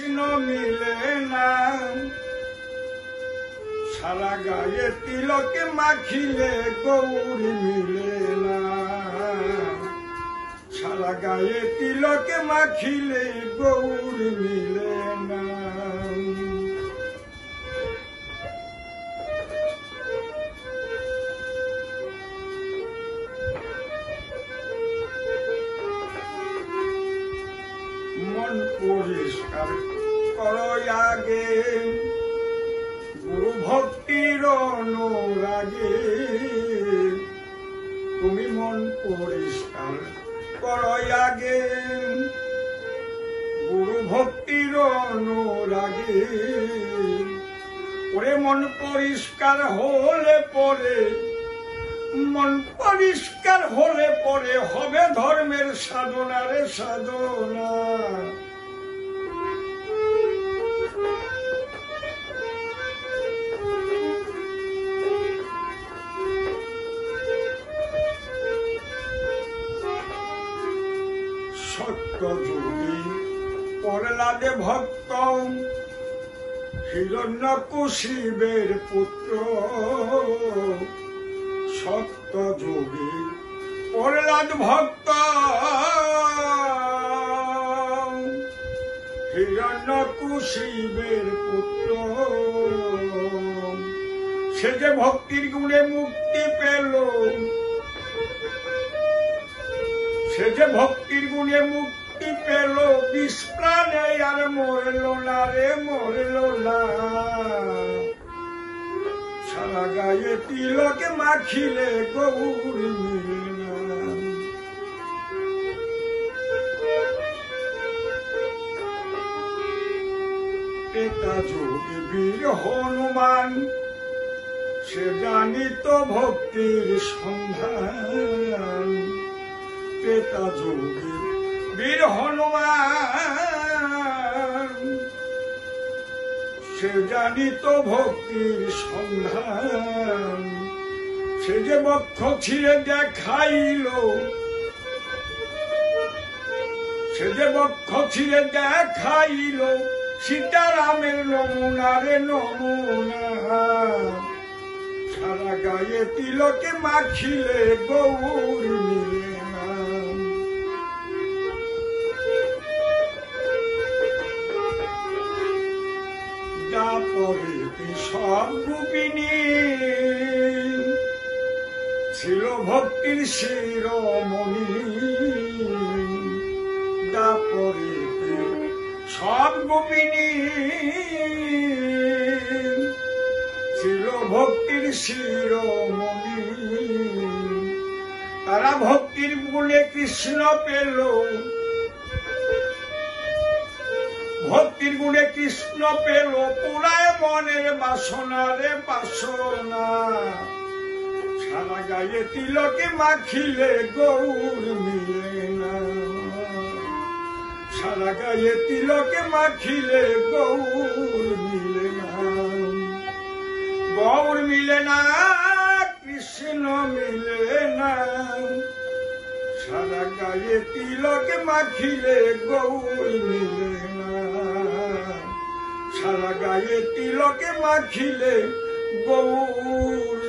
কৃষ্ণ মিলে না, সারা গায়ে তিলকে মাখিলে গৌরী মিলে না, সারা গায়ে তিলকে মাখিলে গৌরী মিলে না। মন পরিষ্কার করো আগে, গুরু ভক্তির অনুরাগে, তুমি মন পরিষ্কার করো আগে, গুরু ভক্তির অনুরাগে। ওরে মন পরিষ্কার হলে পরে, মন পরিষ্কার হলে পরে হবে ধর্মের সাধনা রে সাধনা। সত্য যোগী প্রহ্লাদে ভক্ত, হিরণ্যকশিবের পুত্র। সত্য যোগী প্রহ্লাদ ভক্ত, হিরণ্যকশিবের পুত্র। সে যে ভক্তির গুণে মুক্তি পেল, সে যে ভক্তির গুণে মুক্তি পেল, বিষ প্রাণে আর মরল না রে মরল না। সারা গায়ে তিলকে মাখিলে গৌরী মিলে না। ত্রেতা যোগী বীর হনুমান, সে জানিত ভক্তির সন্ধান। ত্রেতা যোগী বীর হনুমান, সে জানিত ভক্তির সন্ধান। সে যে বক্ষ ছিঁড়ে দেখাইল, সে যে বক্ষ ছিঁড়ে দেখাইল, সীতারামের নমুনা রে নমুনা। সারা গায়ে তিলকে মাখিলে গৌরী মিলে না। তারপরে সব গোপিনী ছিল ভক্তির শিরোমণি। তারপরে সব গোপিনী ছিল ভক্তির শিরোমণি। তারা ভক্তির গুণে কৃষ্ণ পেল, ভক্তির গুণে কৃষ্ণ পেল, পুরায় মনের বাসনা রে বাসনা। সারা গায়ে তিলকে মাখিলে গৌর মিলে না, সারা গায়ে তিলকে মাখিলে গৌর মিলে না। গৌর মিলে না, কৃষ্ণ মিলে না। সারা গায়ে তিলকে মাখিলে গৌর মিলে না, সারা গায়ে তিলকে মাখিলে গৌর